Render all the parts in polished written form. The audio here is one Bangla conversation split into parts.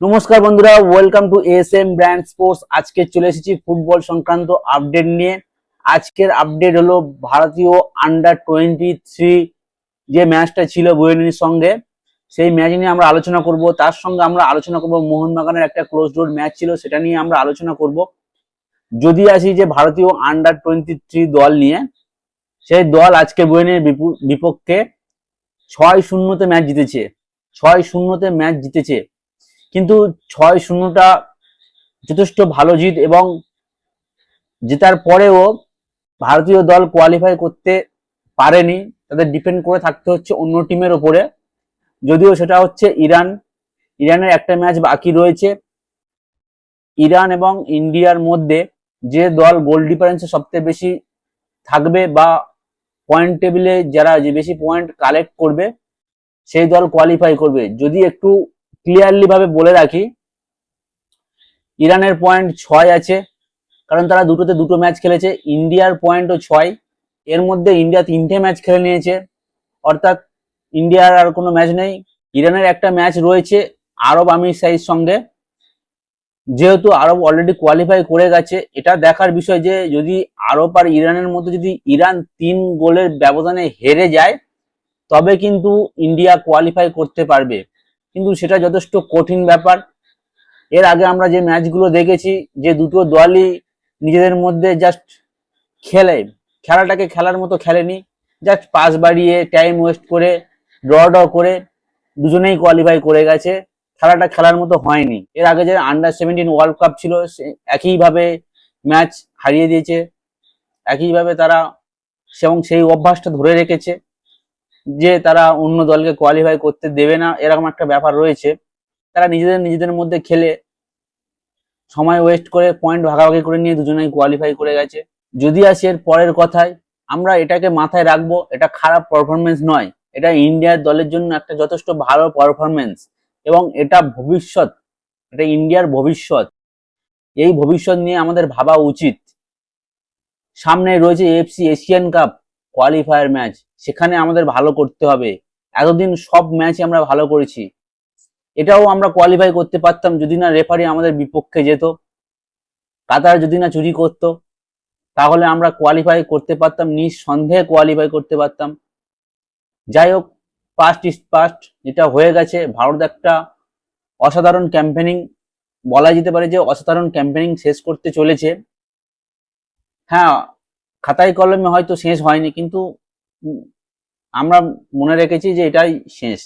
নমস্কার বন্ধুরা, welcome to SM brand sports. আজকে চলে এসেছি ফুটবল সংক্রান্ত আপডেট নিয়ে। আজকের আপডেট হলো ভারতীয় আন্ডার 23 যে ম্যাচটা ছিল বুয়েনির সঙ্গে, সেই ম্যাচ নিয়ে আমরা আলোচনা করব। তার সঙ্গে আমরা আলোচনা করব মোহনবাগানের একটা ক্লোজ ডোর ম্যাচ ছিল, সেটা নিয়ে আমরা আলোচনা করব। যদি আসি যে ভারতীয় আন্ডার 23 দল নিয়ে, সেই দল আজকে বুয়েনের বিপক্ষে 6-0 ম্যাচ জিতেছে। 6-0 ম্যাচ জিতেছে, কিন্তু 6-0টা যথেষ্ট ভালো জিত, এবং জেতার পরেও ভারতীয় দল কোয়ালিফাই করতে পারেনি। তাদের ডিপেন্ড করে থাকতে হচ্ছে অন্য টিমের ওপরে, যদিও সেটা হচ্ছে ইরান। ইরানের একটা ম্যাচ বাকি রয়েছে। ইরান এবং ইন্ডিয়ার মধ্যে যে দল গোল ডিফারেন্সে সবচেয়ে বেশি থাকবে বা পয়েন্ট টেবিলে যারা যে বেশি পয়েন্ট কালেক্ট করবে, সেই দল কোয়ালিফাই করবে। যদি একটু ক্লিয়ারলি ভাবে বলে রাখি, ইরানের পয়েন্ট 6 আছে, কারণ তারা দুটোতে দুটো ম্যাচ খেলেছে। ইন্ডিয়ার পয়েন্টও 6, এর মধ্যে ইন্ডিয়া 3টে ম্যাচ খেলে নিয়েছে, অর্থাৎ ইন্ডিয়ার আর কোনো ম্যাচ নেই। ইরানের একটা ম্যাচ রয়েছে আরব আমিরশাহির সঙ্গে। যেহেতু আরব অলরেডি কোয়ালিফাই করে গেছে, এটা দেখার বিষয় যে যদি আরব আর ইরানের মধ্যে যদি ইরান 3 গোলের ব্যবধানে হেরে যায়, তবে কিন্তু ইন্ডিয়া কোয়ালিফাই করতে পারবে, কিন্তু সেটা যথেষ্ট কঠিন ব্যাপার। এর আগে আমরা যে ম্যাচগুলো দেখেছি, যে দুটো দলই নিজেদের মধ্যে জাস্ট খেলাটাকে খেলার মতো খেলেনি, জাস্ট পাস বাড়িয়ে টাইম ওয়েস্ট করে ড্র করে দুজনেই কোয়ালিফাই করে গেছে। খেলাটা খেলার মতো হয়নি। এর আগে যে আন্ডার 17 ওয়ার্ল্ড কাপ ছিল, একইভাবে ম্যাচ হারিয়ে দিয়েছে, একইভাবে তারা এবং সেই অভ্যাসটা ধরে রেখেছে যে তারা অন্য দলকে কোয়ালিফাই করতে দেবে না, এরকম একটা ব্যাপার রয়েছে। তারা নিজেদের মধ্যে খেলে সময় ওয়েস্ট করে পয়েন্ট ভাগাভাগি করে নিয়ে দুজনেই কোয়ালিফাই করে গেছে। যদি আসি এর পরের কথায়, আমরা এটাকে মাথায় রাখবো, এটা খারাপ পারফরমেন্স নয়, এটা ইন্ডিয়ার দলের জন্য একটা যথেষ্ট ভালো পারফরমেন্স, এবং এটা ভবিষ্যৎ, এটা ইন্ডিয়ার ভবিষ্যৎ। এই ভবিষ্যৎ নিয়ে আমাদের ভাবা উচিত। সামনে রয়েছে AFC Asian cup qualifier match, সেখানে আমাদের ভালো করতে হবে। এতদিন সব ম্যাচে আমরা ভালো করেছি, এটাও আমরা কোয়ালিফাই করতে পারতাম যদি না রেফারি আমাদের বিপক্ষে যেত, কাতার যদি না চুরি করতো, তাহলে আমরা কোয়ালিফাই করতে পারতাম, নিঃসন্দেহে কোয়ালিফাই করতে পারতাম। যাই হোক, পাস্ট ইজ পাস্ট, যেটা হয়ে গেছে। ভারত একটা অসাধারণ ক্যাম্পেনিং, বলা যেতে পারে যে অসাধারণ ক্যাম্পেনিং শেষ করতে চলেছে। হ্যাঁ, খাতায় কলমে হয়তো শেষ হয়নি, কিন্তু আমরা মনে রেখেছি যে এটাই শেষ,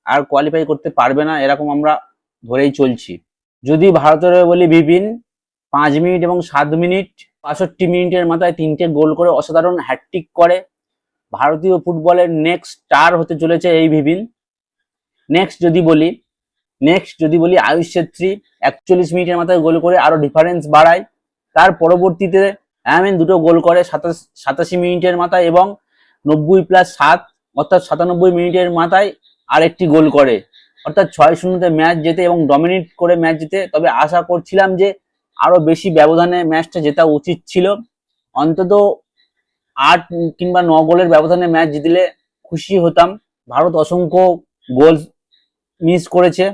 আর কোয়ালিফাই করতে পারবে না, এরকম আমরা ধরেই চলছি। যদি ভারতের বলি, বিপিন 5 মিনিট এবং 7 মিনিট 65 মিনিটের মাথায় 3টে গোল করে অসাধারণ হ্যাটট্রিক করে ভারতীয় ফুটবলের নেক্সট স্টার হতে চলেছে এই বিপিন। নেক্সট যদি বলি আয়ুষ ছেত্রী 41 মিনিটের মাথায় গোল করে আরো ডিফারেন্স বাড়ায়। তার পরবর্তীতে আমিন দুটো গোল করে 87 মিনিটের মাথায়, এবং 90+7 অর্থাৎ 97 মিনিটের মাথায় আরেকটি গোল করে, অর্থাৎ 6-0 ম্যাচ জেতে এবং ডমিনেট করে ম্যাচ জেতে। তবে আশা করছিলাম যে আরো বেশি ব্যবধানে ম্যাচটা জেতা উচিত ছিল, অন্তত 8 কিংবা 9 গোলের ব্যবধানে ম্যাচ জিতলে খুশি হতাম। ভারত অসংখ্য গোল মিস করেছে,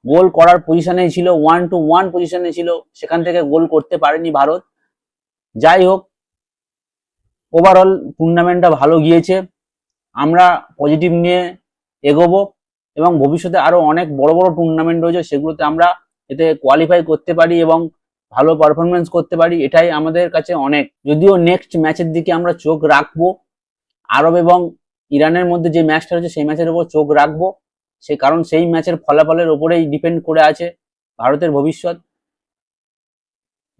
গোল করার পজিশনে ছিল, 1-1 পজিশনে ছিল, সেখান থেকে গোল করতে পারেনি ভারত। যাই হোক, ওভারঅল টুর্নামেন্টটা ভালো গিয়েছে, আমরা পজিটিভ নিয়ে এগোবো, এবং ভবিষ্যতে আরো অনেক বড় বড় টুর্নামেন্ট রয়েছে, সেগুলোতে আমরা এতে কোয়ালিফাই করতে পারি এবং ভালো পারফরমেন্স করতে পারি, এটাই আমাদের কাছে অনেক। যদিও নেক্সট ম্যাচের দিকে আমরা চোখ রাখবো, আরব এবং ইরানের মধ্যে যে ম্যাচটা রয়েছে সেই ম্যাচের উপর চোখ রাখবো, কারণ সেই ম্যাচের ফলাফলের উপরেই ডিপেন্ড করে আছে ভারতের ভবিষ্যৎ।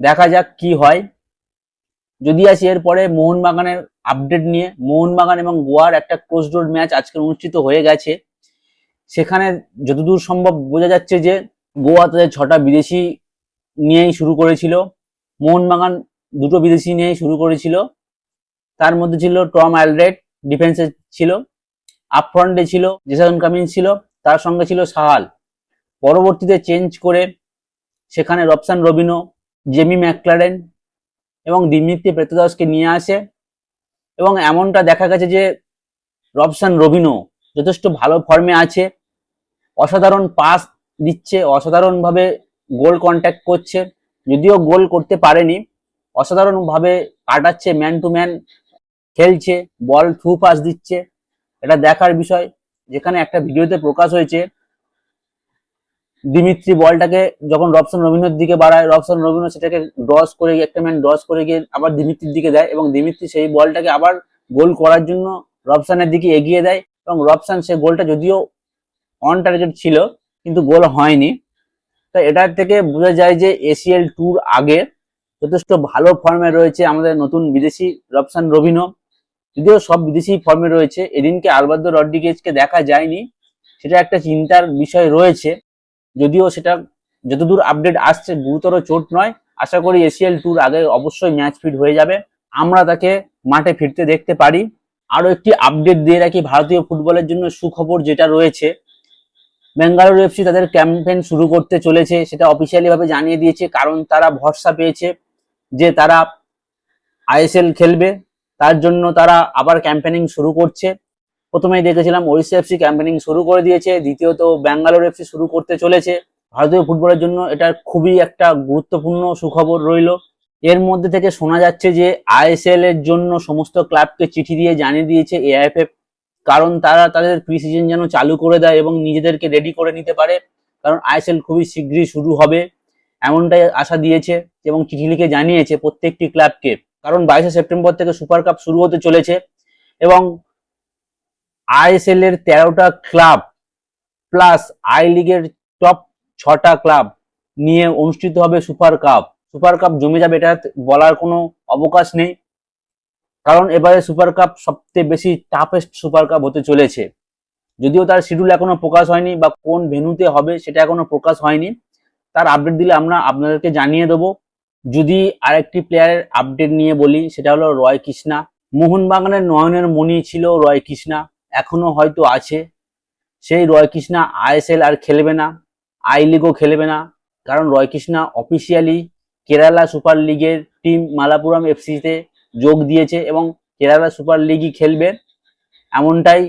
দেখা যাক কি হয়। যদি আসি এরপরে মোহনবাগানের আপডেট নিয়ে, মোহনবাগান এবং গোয়ার একটা ক্লোজ ডোর ম্যাচ আজকে অনুষ্ঠিত হয়ে গেছে। সেখানে যতদূর সম্ভব বোঝা যাচ্ছে যে গোয়া তাদের 6টা বিদেশি নিয়েই শুরু করেছিল, মোহনবাগান 2টো বিদেশি নিয়েই শুরু করেছিল। তার মধ্যে ছিল টম অ্যালড্রেট, ডিফেন্সে ছিল, আপফ্রন্টে ছিল জেসন কামিন্স ছিল, তার সঙ্গে ছিল সাহাল। পরবর্তীতে চেঞ্জ করে সেখানে রবসান রবিনো, জেমি ম্যাকলারেন এবং দিমিত্রি পেত্রাদসকে নিয়ে আসে, এবং এমনটা দেখা গেছে যে রবসান রবিনো যথেষ্ট ভালো ফর্মে আছে, অসাধারণ পাস দিচ্ছে, অসাধারণভাবে গোল কন্ট্যাক্ট করছে, যদিও গোল করতে পারেনি, অসাধারণভাবে কাটাচ্ছে, ম্যান টু ম্যান খেলছে, বল থ্রু পাস দিচ্ছে। এটা দেখার বিষয়। যেখানে একটা ভিডিওতে প্রকাশ হয়েছে দিমিত্রি বলটাকে যখন রবসন রবিনোর দিকে বাড়ায়, রবসন রবিনো সেটাকে ডস করে গিয়ে, একটা ম্যান ডস করে গিয়ে আবার দিমিত্রির দিকে দেয় এবং দিমিত্রি সেই বলটাকে আবার গোল করার জন্য রবসানের দিকে এগিয়ে দেয় এবং রবসান সেই গোলটা যদিও অন টার্গেট ছিল কিন্তু গোল হয়নি। তো এটার থেকে বোঝা যায় যে এসিএল ট্যুর আগে যথেষ্ট ভালো ফর্মে রয়েছে আমাদের নতুন বিদেশি রবসান রবিনো। যদিও সব বিদেশি ফর্মে রয়েছে, এদিনকে আলবার্তো রড্রিগেজকে দেখা যায়নি, সেটা একটা চিন্তার বিষয় রয়েছে। যদিও সেটা যতদূর আপডেট আসছে গুরুতর চোট নয়, আশা করি এসিএল ট্যুর আগে অবশ্যই ম্যাচ ফিট হয়ে যাবে, আমরা তাকে মাঠে ফিরতে দেখতে পারি। আরো একটি আপডেট দিয়ে রাখি ভারতীয় ফুটবলের জন্য সুখবর যেটা রয়েছে, বেঙ্গালুরু এফসি তাদের ক্যাম্পেইন শুরু করতে চলেছে, সেটা অফিসিয়ালি ভাবে জানিয়ে দিয়েছে, কারণ তারা ভরসা পেয়েছে যে তারা আইএসএল খেলবে, তার জন্য তারা আবার ক্যাম্পেইনিং শুরু করছে। প্রথমেই দেখেছিলাম ওড়িশা এফসি ক্যাম্পেইনিং শুরু করে দিয়েছে, দ্বিতীয়ত ব্যাঙ্গালোর এফসি শুরু করতে চলেছে। ভারতীয় ফুটবলের জন্য এটা খুবই একটা গুরুত্বপূর্ণ সুখবর রইল। এর মধ্যে থেকে শোনা যাচ্ছে যে আইএসএল এর জন্য সমস্ত ক্লাবকে চিঠি দিয়ে জানিয়ে দিয়েছে এআইএফএফ, কারণ তারা তাদের প্রি সিজন যেন চালু করে দেয় এবং নিজেদেরকে রেডি করে নিতে পারে, কারণ আইএসএল খুবই শীঘ্রই শুরু হবে এমনটাই আশা দিয়েছে এবং চিঠি লিখে জানিয়েছে প্রত্যেকটি ক্লাবকে, কারণ 22শে সেপ্টেম্বর থেকে সুপার কাপ শুরু হতে চলেছে এবং আইএসএল এর 13টা ক্লাব প্লাস আই লিগের টপ 6টা ক্লাব নিয়ে অনুষ্ঠিত হবে সুপার কাপ। সুপার কাপ জমে যাবে, এটা বলার কোনো অবকাশ নেই, কারণ এবারে সুপার কাপ সবচেয়ে বেশি টাফেস্ট সুপার কাপ হতে চলেছে। যদিও তার শিডিউল এখনো প্রকাশ হয়নি বা কোন ভেন্যুতে হবে সেটা এখনো প্রকাশ হয়নি, তার আপডেট দিলে আমরা আপনাদেরকে জানিয়ে দেবো। যদি আরেকটি প্লেয়ারের আপডেট নিয়ে বলি, সেটা হলো রয় কৃষ্ণা। মোহনবাগানের নয়নের মণি ছিল রয় কৃষ্ণা, এখনো হয়তো আছে। সেই রয় কৃষ্ণা আইএসএল আর খেলবে না, আই লিগও খেলবে না, কারণ রয় কৃষ্ণা অফিসিয়ালি কেরালা সুপার লিগের টিম মালাপুরম এফসিতে যোগ দিয়েছে এবং কেরালা সুপার লিগই খেলবে, এমনটাই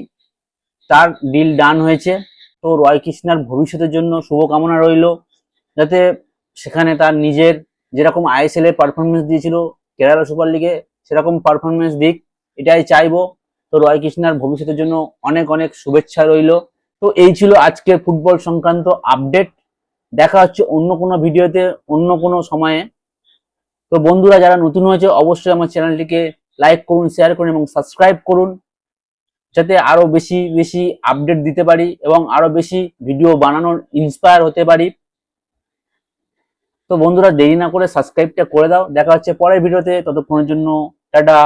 তার ডিল ডান হয়েছে। তো রয় কৃষ্ণার ভবিষ্যতের জন্য শুভকামনা রইল, যাতে সেখানে তার নিজের যেরকম আইএসএল এর পারফরমেন্স দিয়েছিল কেরালা সুপার লিগে সেরকম পারফরমেন্স দিক, এটাই চাইবো। তো রয় কৃষ্ণার ভবিষ্যতের জন্য অনেক অনেক শুভেচ্ছা রইল। তো এই ছিল আজকের ফুটবল সংক্রান্ত আপডেট, দেখা হচ্ছে অন্য কোনো ভিডিওতে অন্য কোনো সময়ে। তো বন্ধুরা যারা নতুন হয়েছে অবশ্যই আমার চ্যানেলটিকে লাইক করুন, শেয়ার করুন এবং সাবস্ক্রাইব করুন, যাতে আরো বেশি বেশি আপডেট দিতে পারি এবং আরো বেশি ভিডিও বানানোর ইন্সপায়ার হতে পারি। তো বন্ধুরা দেরি না করে সাবস্ক্রাইবটা করে দাও, দেখা হচ্ছে পরের ভিডিওতে, ততক্ষণের জন্য টাটা।